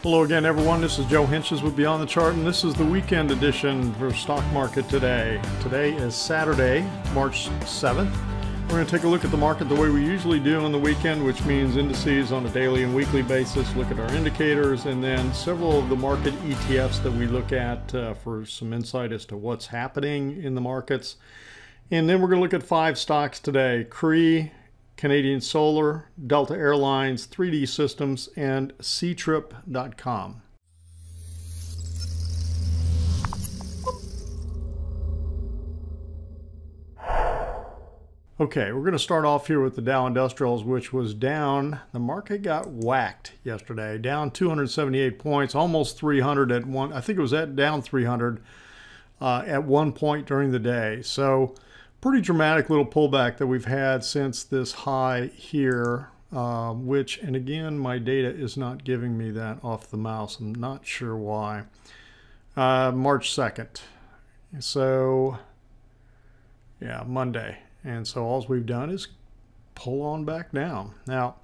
Hello again, everyone. This is Joe Hinches with Beyond the Chart, and this is the weekend edition for stock market today. Today is Saturday, March 7th. We're going to take a look at the market the way we usually do on the weekend, which means indices on a daily and weekly basis, look at our indicators, and then several of the market ETFs that we look at for some insight as to what's happening in the markets. And then we're going to look at 5 stocks today: CREE, Canadian Solar, Delta Airlines, 3D Systems, and CTRP.com. Okay, we're going to start off here with the Dow Industrials, which was down. The market got whacked yesterday, down 278 points, almost 300 at one. I think it was down 300 at one point during the day. So pretty dramatic little pullback that we've had since this high here, which, and again, my data is not giving me that off the mouse. I'm not sure why. March 2nd. So, yeah, Monday. And so all we've done is pull on back down. Now,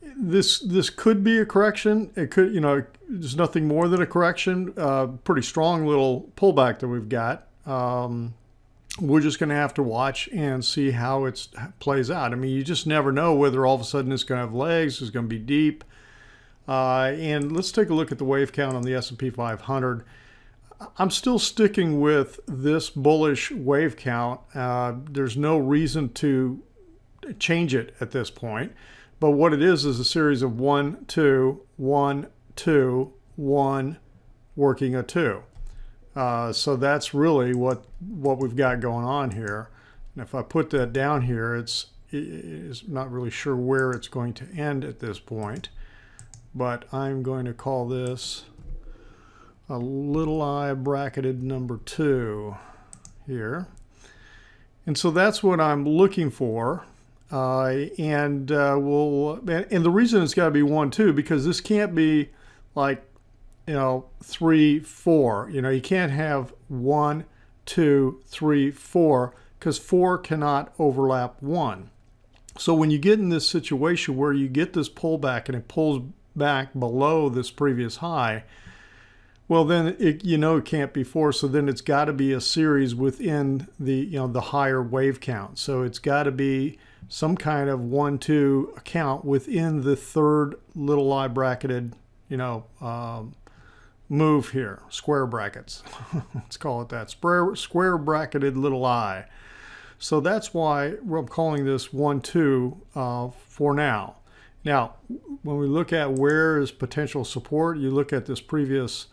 this could be a correction. It could, you know, there's nothing more than a correction. Pretty strong little pullback that we've got. We're just going to have to watch and see how it plays out. I mean, you just never know whether all of a sudden it's going to have legs, it's going to be deep. And let's take a look at the wave count on the S&P 500. I'm still sticking with this bullish wave count. There's no reason to change it at this point. But what it is a series of 1, 2, 1, 2, 1, working a 2. So that's really what we've got going on here. And if I put that down here, it's not really sure where it's going to end at this point. But I'm going to call this a little I bracketed number 2 here. And so that's what I'm looking for. And the reason it's got to be 1, 2, because this can't be like, you know, 3, 4. You know, you can't have 1, 2, 3, 4, because 4 cannot overlap 1. So when you get in this situation where you get this pullback and it pulls back below this previous high, well, then it can't be 4. So then it's got to be a series within the the higher wave count. So it's got to be some kind of 1, 2 count within the third little I bracketed move here, square brackets. Let's call it that, square bracketed little I. So that's why I'm calling this 1, 2 for now. Now, when we look at where is potential support, you look at this previous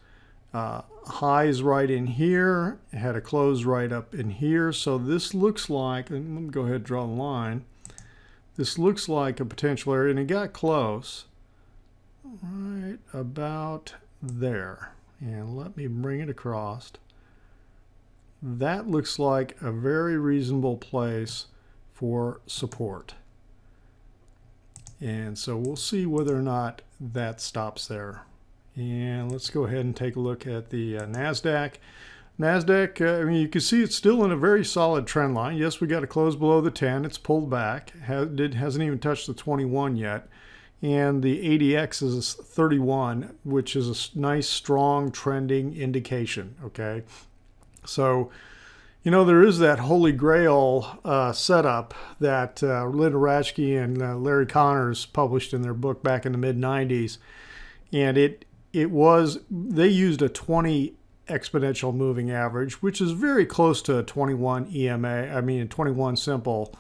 highs right in here. It had a close right up in here. So this looks like, and let me go ahead and draw the line. This looks like a potential area, and it got close right about there. And let me bring it across. That looks like a very reasonable place for support. And so we'll see whether or not that stops there. And let's go ahead and take a look at the NASDAQ. NASDAQ, I mean, you can see it's still in a very solid trend line. Yes, we got to close below the 10. It's pulled back. Hasn't even touched the 21 yet. And the ADX is 31, which is a nice, strong, trending indication, okay? So, you know, there is that holy grail setup that Linda Ratchke and Larry Connors published in their book back in the mid-90s. And they used a 20 exponential moving average, which is very close to a 21 EMA, I mean 21 simple.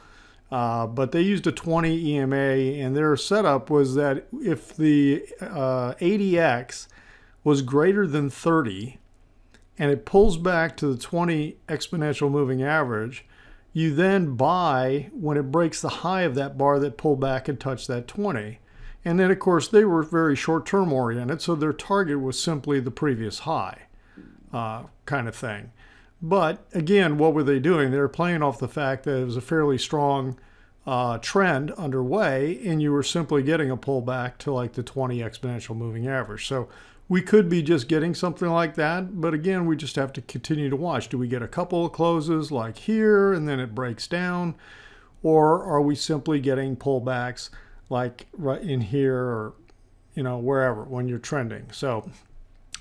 But they used a 20 EMA, and their setup was that if the ADX was greater than 30 and it pulls back to the 20 exponential moving average, you then buy when it breaks the high of that bar that pulled back and touched that 20. And then, of course, they were very short-term oriented, so their target was simply the previous high kind of thing. But, again, what were they doing? They were playing off the fact that it was a fairly strong trend underway, and you were simply getting a pullback to like the 20 exponential moving average. So we could be just getting something like that, but again, we just have to continue to watch. Do we get a couple of closes like here and then it breaks down, or are we simply getting pullbacks like right in here or wherever when you're trending. So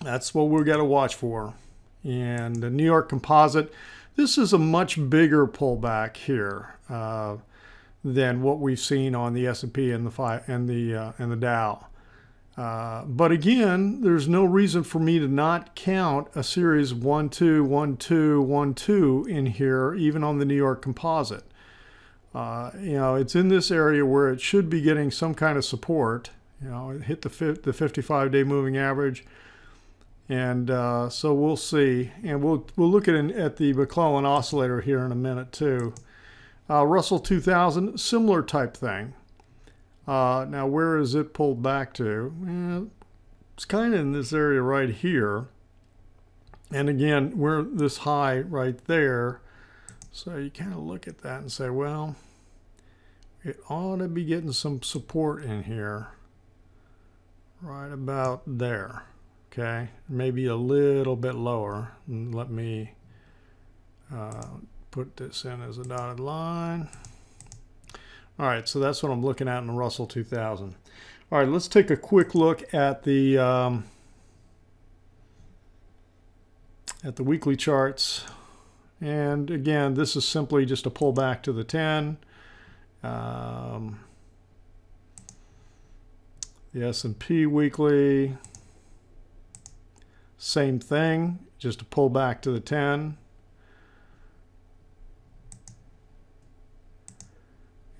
that's what we've got to watch for. And the New York Composite, this is a much bigger pullback here than what we've seen on the S&P and the Dow. But again, there's no reason for me to not count a series of 1, 2, 1, 2, 1, 2 in here, even on the New York Composite. It's in this area where it should be getting some kind of support. It hit the 55-day moving average. And so we'll see. And we'll look at the McClellan oscillator here in a minute too. Russell 2000, similar type thing. Now, where is it pulled back to? Well, it's kind of in this area right here. And again, we're this high right there. So you kind of look at that and say, well, it ought to be getting some support in here. Right about there. Okay, maybe a little bit lower. And let me put this in as a dotted line. All right, so that's what I'm looking at in the Russell 2000. All right, let's take a quick look at the weekly charts. And again, this is simply just a pullback to the 10. The S&P weekly, same thing, just a pullback to the 10.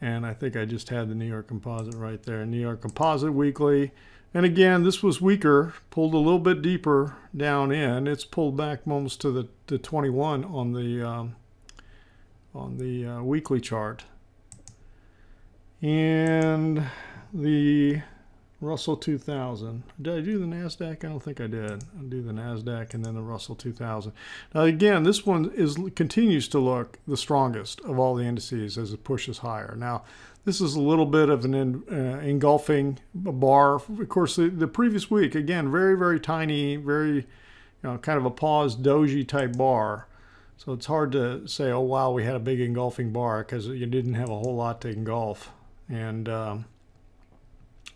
And I think I just had the New York Composite right there. New York Composite weekly. And again, this was weaker, pulled a little bit deeper down in. It's pulled back almost to the 21 on the weekly chart. And the Russell 2000. Did I do the NASDAQ? I don't think I did. I'll do the NASDAQ and then the Russell 2000. Now again, this one continues to look the strongest of all the indices as it pushes higher. Now, this is a little bit of an engulfing bar. Of course, the previous week, again, very, very tiny, very, kind of a paused doji type bar. So it's hard to say, oh, wow, we had a big engulfing bar because you didn't have a whole lot to engulf. And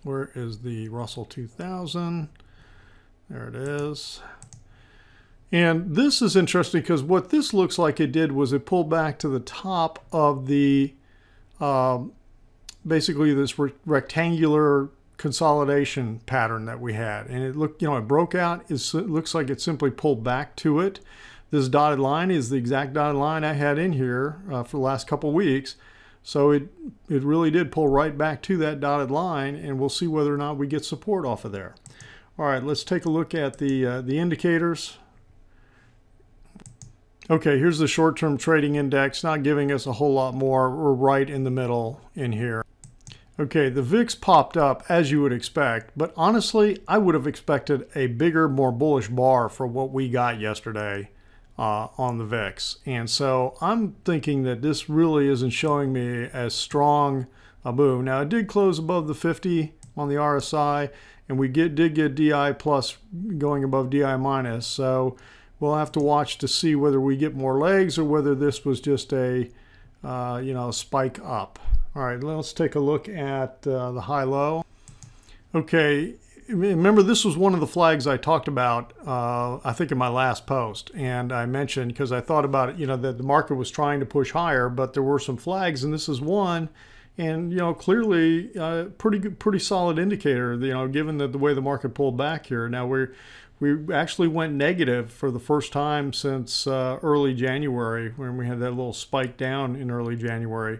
where is the Russell 2000? There it is. And this is interesting because what this looks like it did was it pulled back to the top of the, basically this rectangular consolidation pattern that we had. And it looked, it broke out. It looks like it simply pulled back to it. This dotted line is the exact dotted line I had in here for the last couple weeks. So it really did pull right back to that dotted line, and we'll see whether or not we get support off of there. All right, let's take a look at the indicators. Okay, here's the short-term trading index, not giving us a whole lot more. We're right in the middle in here. Okay, the VIX popped up as you would expect, but honestly, I would have expected a bigger, more bullish bar for what we got yesterday on the VIX. And so I'm thinking that this really isn't showing me as strong a move. Now, it did close above the 50 on the RSI, and we did get DI plus going above DI minus. So we'll have to watch to see whether we get more legs or whether this was just a spike up. All right, let's take a look at the high-low. Okay, remember this was one of the flags I talked about, I think in my last post. And I mentioned, because I thought about it, that the market was trying to push higher, but there were some flags, and this is one. And, clearly pretty solid indicator, given the way the market pulled back here. Now, we actually went negative for the first time since early January, when we had that little spike down in early January.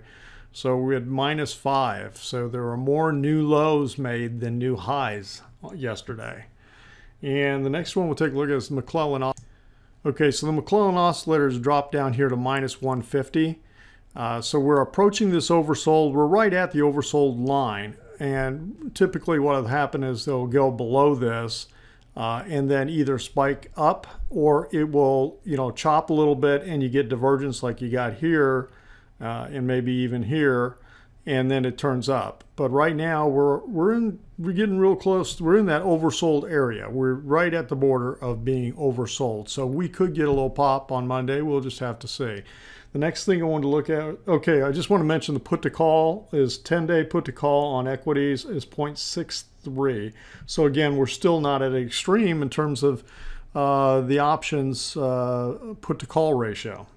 So we had -5. So there were more new lows made than new highs yesterday. And the next one we'll take a look at is McClellan. Okay, so the McClellan oscillators dropped down here to -150. So we're approaching this oversold. We're right at the oversold line. And typically what will happen is they'll go below this and then either spike up, or it will, chop a little bit and you get divergence like you got here and maybe even here, and then it turns up. But right now we're getting real close. We're in that oversold area. We're right at the border of being oversold. So we could get a little pop on Monday. We'll just have to see. The next thing I wanted to look at, okay, I just want to mention the put to call is 10-day put to call on equities is 0.63. So again, we're still not at an extreme in terms of the options put to call ratio.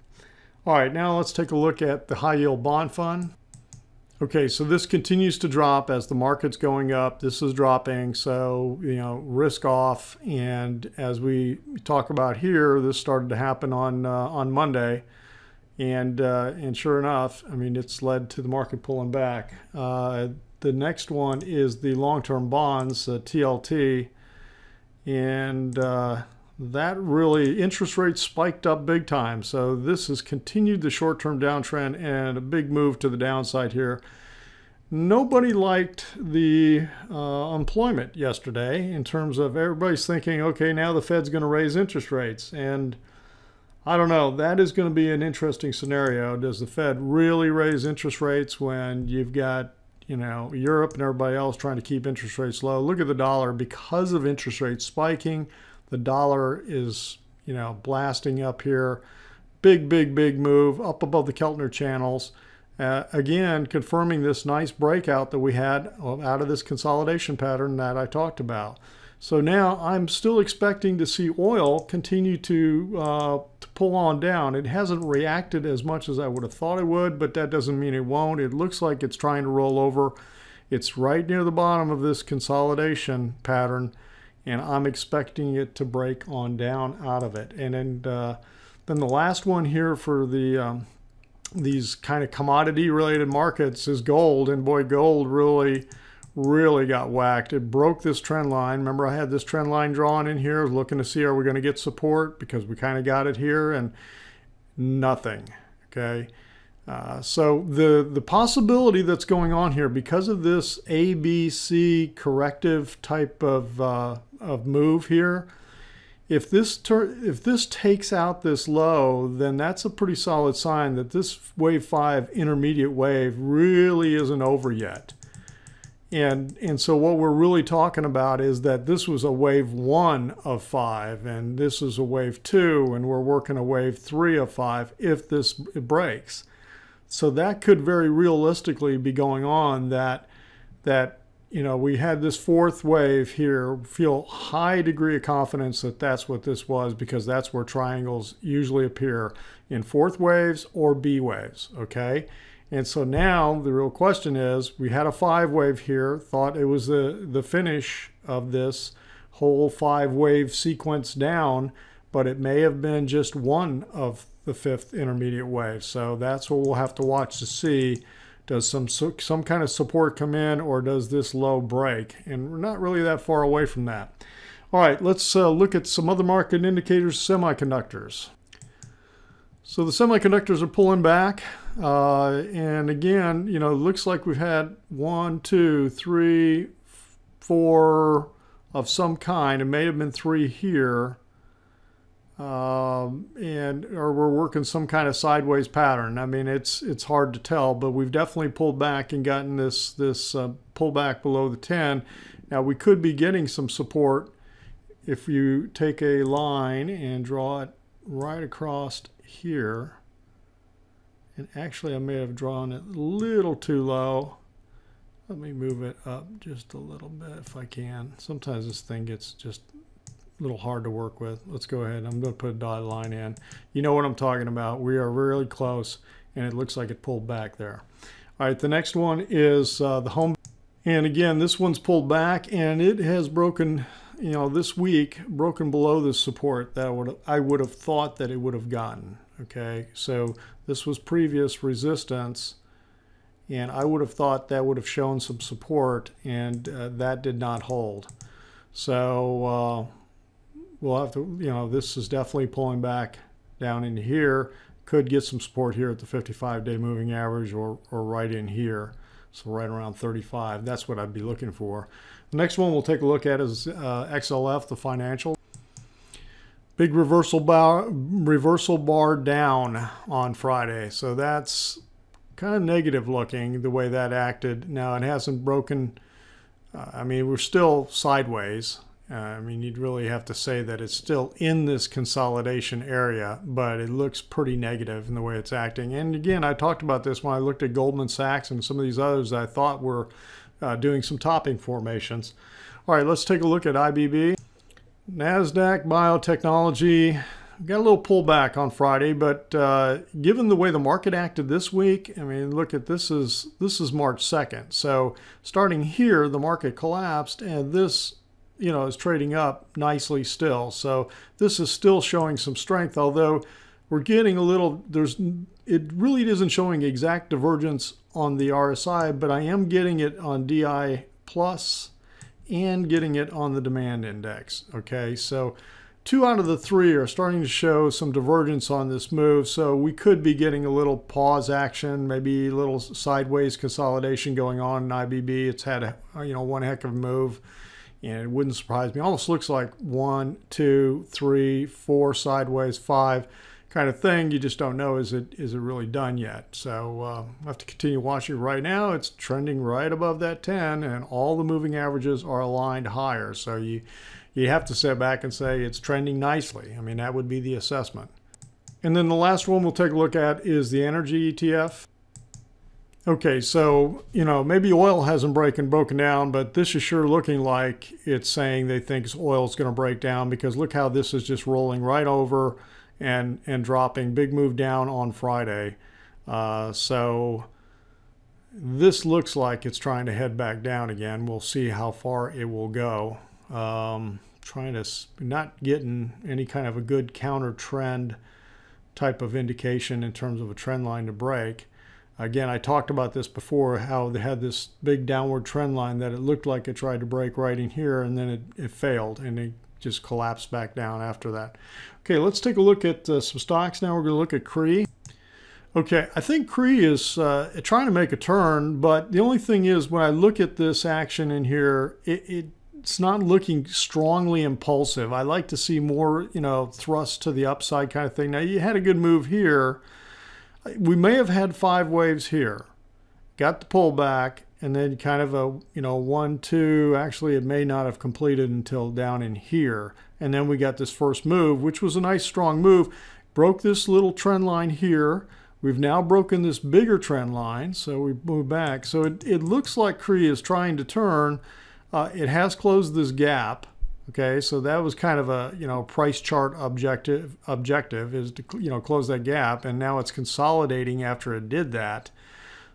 All right, now let's take a look at the high yield bond fund. Okay, so this continues to drop as the market's going up. This is dropping, so risk off. And as we talk about here, this started to happen on Monday, and sure enough, I mean, it's led to the market pulling back. The next one is the long-term bonds, TLT, and that really, interest rates spiked up big time. So this has continued the short-term downtrend and a big move to the downside here. Nobody liked the employment yesterday in terms of everybody's thinking, okay, now the Fed's going to raise interest rates. And I don't know, that is going to be an interesting scenario. Does the Fed really raise interest rates when you've got, Europe and everybody else trying to keep interest rates low? Look at the dollar. Because of interest rates spiking, the dollar is, blasting up here. Big, big, big move up above the Keltner channels. Again, confirming this nice breakout that we had out of this consolidation pattern that I talked about. So now I'm still expecting to see oil continue to pull on down. It hasn't reacted as much as I would have thought it would, but that doesn't mean it won't. It looks like it's trying to roll over. It's right near the bottom of this consolidation pattern, and I'm expecting it to break on down out of it. And then the last one here for the these kind of commodity related markets is gold. And boy, gold really got whacked. It broke this trend line. Remember, I had this trend line drawn in here looking to see, are we going to get support, because we kind of got it here, and nothing. Okay, so the possibility that's going on here, because of this ABC corrective type of move here, if this takes out this low, then that's a pretty solid sign that this wave 5 intermediate wave really isn't over yet. And so what we're really talking about is that this was a wave 1 of 5, and this is a wave 2, and we're working a wave 3 of 5 if this breaks. So that could very realistically be going on, that we had this fourth wave here. Feel high degree of confidence that that's what this was, because that's where triangles usually appear, in fourth waves or B waves, okay? And so now the real question is, we had a 5 wave here, thought it was the finish of this whole 5 wave sequence down, but it may have been just one of the 5th intermediate wave. So that's what we'll have to watch to see. Does some kind of support come in, or does this low break? And we're not really that far away from that. All right, let's look at some other market indicators, semiconductors. So the semiconductors are pulling back. And again, it looks like we've had 1, 2, 3, 4 of some kind. It may have been 3 here. Or we're working some kind of sideways pattern. I mean, it's hard to tell, but we've definitely pulled back and gotten this pullback below the 10. Now we could be getting some support if you take a line and draw it right across here. And actually, I may have drawn it a little too low. Let me move it up just a little bit if I can. Sometimes this thing gets just a little hard to work with. Let's go ahead. I'm going to put a dotted line in. You know what I'm talking about. We are really close, and it looks like it pulled back there. All right, the next one is the home. And again, this one's pulled back, and it has broken, this week, broken below the support that I would have thought that it would have gotten. Okay, so this was previous resistance, and I would have thought that would have shown some support, and that did not hold. So we'll have to, this is definitely pulling back down into here. Could get some support here at the 55-day moving average, or right in here. So right around 35. That's what I'd be looking for. The next one we'll take a look at is XLF, the financial. Big reversal bar down on Friday. So that's kind of negative looking, the way that acted. Now it hasn't broken. I mean, we're still sideways. I mean, you'd really have to say that it's still in this consolidation area, but it looks pretty negative in the way it's acting. And again, I talked about this when I looked at Goldman Sachs and some of these others that I thought were doing some topping formations. All right, let's take a look at IBB. NASDAQ Biotechnology got a little pullback on Friday, but given the way the market acted this week, I mean, look at this is March 2nd. So starting here, the market collapsed, and this, you know, is trading up nicely still. So this is still showing some strength, although we're getting a little, it really isn't showing exact divergence on the RSI, but I am getting it on DI plus and getting it on the demand index. Okay, so 2 out of the 3 are starting to show some divergence on this move, so we could be getting a little pause action, maybe a little sideways consolidation going on in IBB. It's had one heck of a move, and it wouldn't surprise me. Almost looks like 1, 2, 3, 4 sideways, 5 kind of thing. You just don't know, is it really done yet? So I have to continue watching. Right now it's trending right above that 10, and all the moving averages are aligned higher, so you have to sit back and say it's trending nicely. I mean, that would be the assessment. And then the last one we'll take a look at is the energy ETF. Okay, so, you know, maybe oil hasn't broken down, but this is sure looking like it's saying they think oil is going to break down, because look how this is just rolling right over and dropping. Big move down on Friday. So this looks like it's trying to head back down again. We'll see how far it will go. Trying to not getting any kind of a good counter trend type of indication in terms of a trend line to break. Again, I talked about this before, how they had this big downward trend line that it looked like it tried to break right in here, and then it failed, and it just collapsed back down after that. Okay, let's take a look at some stocks now. We're going to look at CREE. Okay, I think CREE is trying to make a turn, but the only thing is, when I look at this action in here, it's not looking strongly impulsive. I like to see more, you know, thrust to the upside kind of thing. Now, you had a good move here. We may have had 5 waves here. Got the pullback, and then kind of a, 1, 2. Actually, it may not have completed until down in here. And then we got this first move, which was a nice strong move. Broke this little trend line here. We've now broken this bigger trend line, so we move back. So it looks like CREE is trying to turn. It has closed this gap. Okay, so that was kind of a price chart objective is to close that gap, and now it's consolidating after it did that.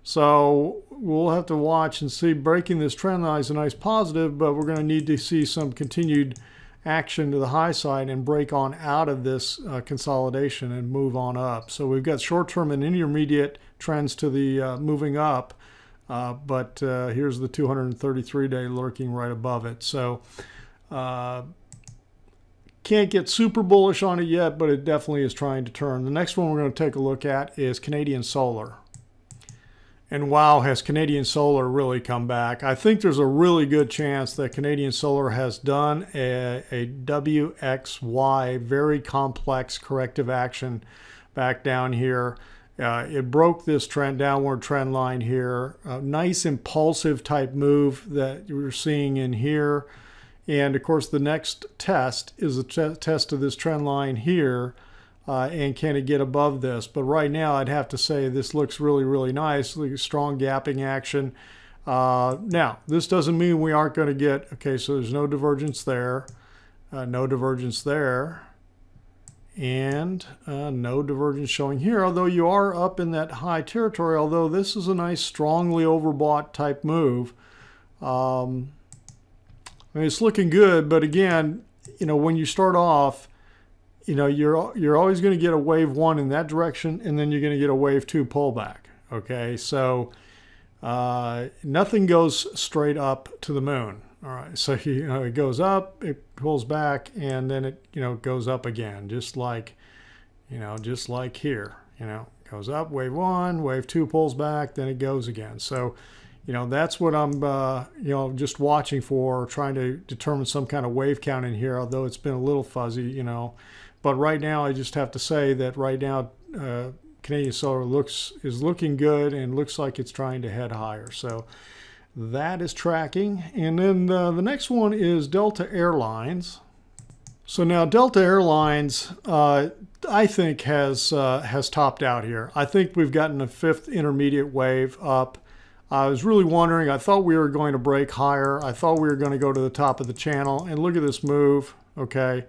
So we'll have to watch and see. Breaking this trend line is a nice positive, but we're going to need to see some continued action to the high side and break on out of this consolidation and move on up. So we've got short-term and intermediate trends to the moving up, but here's the 233-day lurking right above it. So can't get super bullish on it yet, but it definitely is trying to turn. The next one we're going to take a look at is Canadian Solar. And wow, has Canadian Solar really come back. I think there's a really good chance that Canadian Solar has done a WXY, very complex corrective action back down here. It broke this downward trend line here. A nice impulsive type move that you're seeing in here. And of course, the next test is a test of this trend line here. And can it get above this? But right now, I'd have to say this looks really, really nice. Like strong gapping action. Now, this doesn't mean we aren't going to get, okay, so there's no divergence there. No divergence there. And no divergence showing here, although you are up in that high territory, although this is a nice, strongly overbought type move. I mean, it's looking good, but again, when you start off, you're always going to get a wave 1 in that direction, and then you're going to get a wave 2 pullback. Okay, so nothing goes straight up to the moon. All right, so it goes up, it pulls back, and then it goes up again, just like here. Goes up, wave 1, wave 2 pulls back, then it goes again. So that's what I'm just watching for, trying to determine some kind of wave count in here, although it's been a little fuzzy, But right now, I just have to say that right now, Canadian Solar is looking good and looks like it's trying to head higher. So That is tracking. And then the next one is Delta Airlines. So now Delta Airlines, I think has topped out here. I think we've gotten a fifth intermediate wave up. I was really wondering, I thought we were going to break higher. I thought we were going to go to the top of the channel, and look at this move, okay?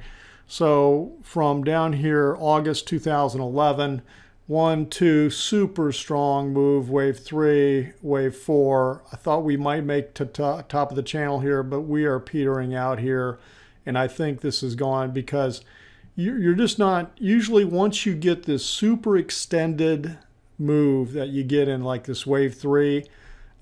So from down here, August 2011, 1, 2, super strong move, wave 3, wave 4. I thought we might make to top of the channel here, but we are petering out here. And I think this is gone because you're just not, usually once you get this super extended move that you get in like this wave 3,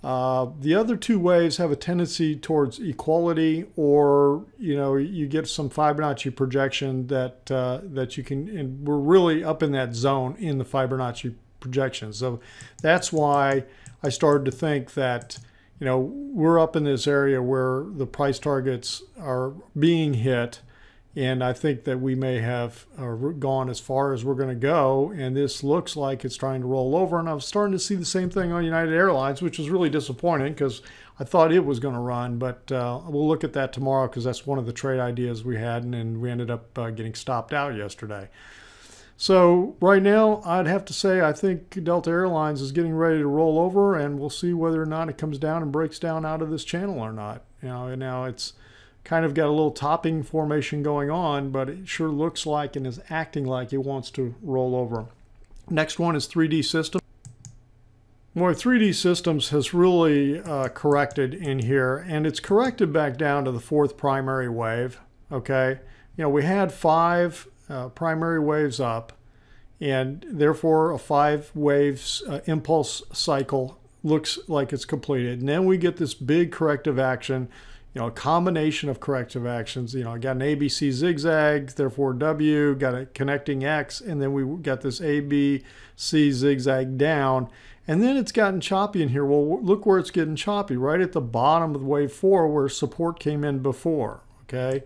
the other two waves have a tendency towards equality, or you get some Fibonacci projection that you can, and we're really up in that zone in the Fibonacci projection. So that's why I started to think that we're up in this area where the price targets are being hit, and I think that we may have gone as far as we're going to go, and this looks like it's trying to roll over. And I'm starting to see the same thing on United Airlines, which is really disappointing because I thought it was going to run, but we'll look at that tomorrow because that's one of the trade ideas we had, and we ended up getting stopped out yesterday. So right now, I'd have to say I think Delta Airlines is getting ready to roll over, and we'll see whether or not it comes down and breaks down out of this channel or not. Now it's kind of got a little topping formation going on, but it sure looks like and is acting like it wants to roll over. Next one is 3D Systems. Boy, 3D Systems has really corrected in here, and it's corrected back down to the fourth primary wave, okay? We had 5 primary waves up, and therefore a 5 waves impulse cycle looks like it's completed. And then we get this big corrective action, a combination of corrective actions. I got an ABC zigzag, therefore W, got a connecting X, and then we got this ABC zigzag down. And then it's gotten choppy in here. Well, look where it's getting choppy, right at the bottom of wave 4 where support came in before, okay?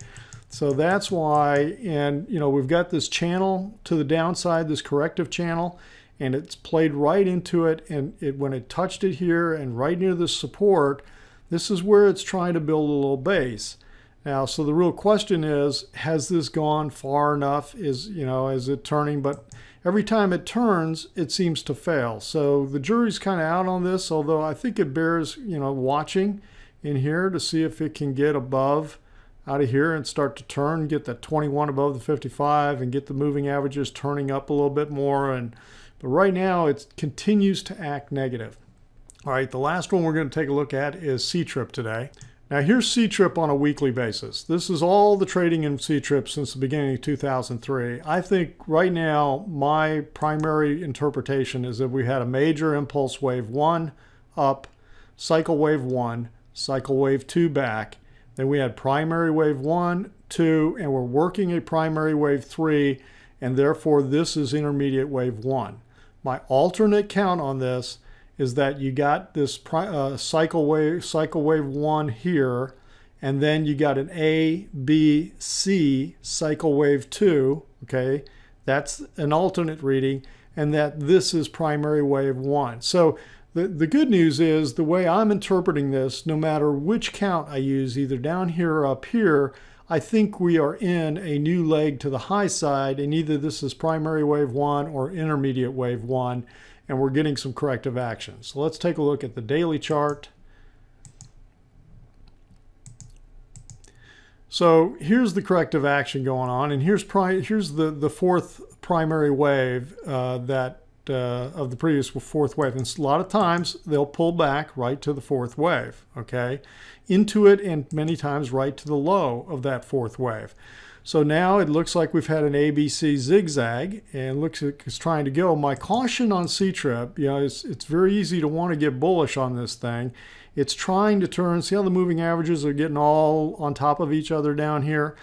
So that's why, and we've got this channel to the downside, this corrective channel, and it's played right into it, and when it touched it here and right near the support, this is where it's trying to build a little base. Now, so the real question is, has this gone far enough? Is it turning? But every time it turns, it seems to fail. So the jury's kind of out on this, although I think it bears, watching in here to see if it can get above out of here and start to turn, get that 21 above the 55 and get the moving averages turning up a little bit more. But right now it continues to act negative. All right, the last one we're going to take a look at is CTRP today. Now here's CTRP on a weekly basis. This is all the trading in CTRP since the beginning of 2003. I think right now my primary interpretation is that we had a major impulse wave 1 up, cycle wave 1, cycle wave 2 back. Then we had primary wave 1, 2, and we're working a primary wave 3, and therefore this is intermediate wave 1. My alternate count on this is that you got this cycle wave 1 here, and then you got an A, B, C cycle wave 2, okay? That's an alternate reading, and that this is primary wave 1. So the good news is the way I'm interpreting this, no matter which count I use, either down here or up here, I think we are in a new leg to the high side, and either this is primary wave 1 or intermediate wave 1, and we're getting some corrective action. So let's take a look at the daily chart. So here's the corrective action going on, and here's the fourth primary wave of the previous fourth wave. And a lot of times they'll pull back right to the fourth wave, okay, into it, and many times right to the low of that fourth wave. So now it looks like we've had an ABC zigzag, and it looks like it's trying to go. My caution on CTRP, it's very easy to want to get bullish on this thing. It's trying to turn. See how the moving averages are getting all on top of each other down here?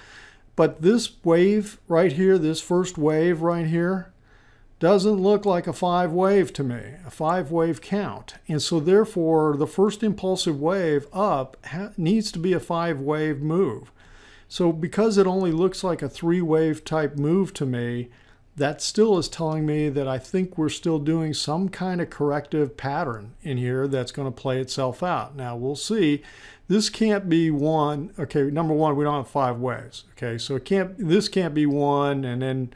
But this wave right here, this first wave right here, doesn't look like a 5 wave to me, a 5 wave count. And so therefore, the first impulsive wave up needs to be a 5 wave move. So because it only looks like a 3 wave type move to me, that still is telling me that I think we're still doing some kind of corrective pattern in here that's going to play itself out. Now we'll see. This can't be one. Okay, number one, we don't have 5 waves. Okay, so this can't be 1 and then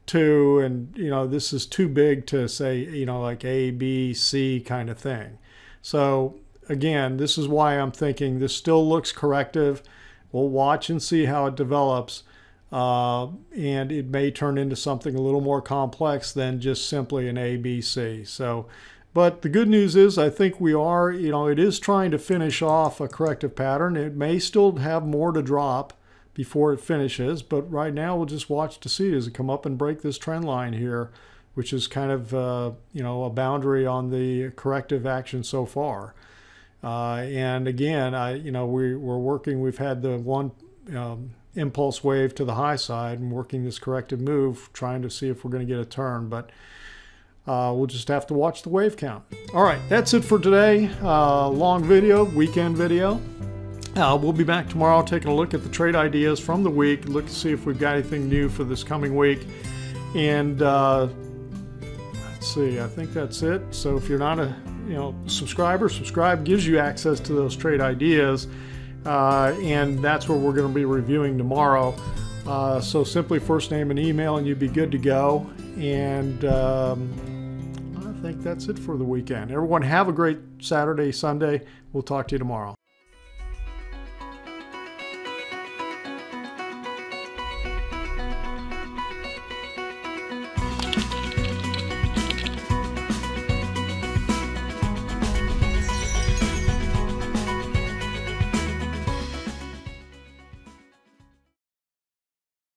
2, and this is too big to say, like A, B, C kind of thing. So again, this is why I'm thinking this still looks corrective. We'll watch and see how it develops. And it may turn into something a little more complex than just simply an A, B, C. So, but the good news is I think we are, it is trying to finish off a corrective pattern. It may still have more to drop before it finishes, but right now we'll just watch to see, does it come up and break this trend line here, which is kind of, a boundary on the corrective action so far. And again, we're working, we've had the one, impulse wave to the high side and working this corrective move, trying to see if we're going to get a turn, but we'll just have to watch the wave count. All right, that's it for today. Long video, weekend video. We'll be back tomorrow taking a look at the trade ideas from the week, look to see if we've got anything new for this coming week. And let's see, I think that's it. So if you're not a subscriber, subscribe, gives you access to those trade ideas. And that's what we're going to be reviewing tomorrow. So simply first name and email and you'd be good to go. And I think that's it for the weekend. Everyone have a great Saturday, Sunday. We'll talk to you tomorrow.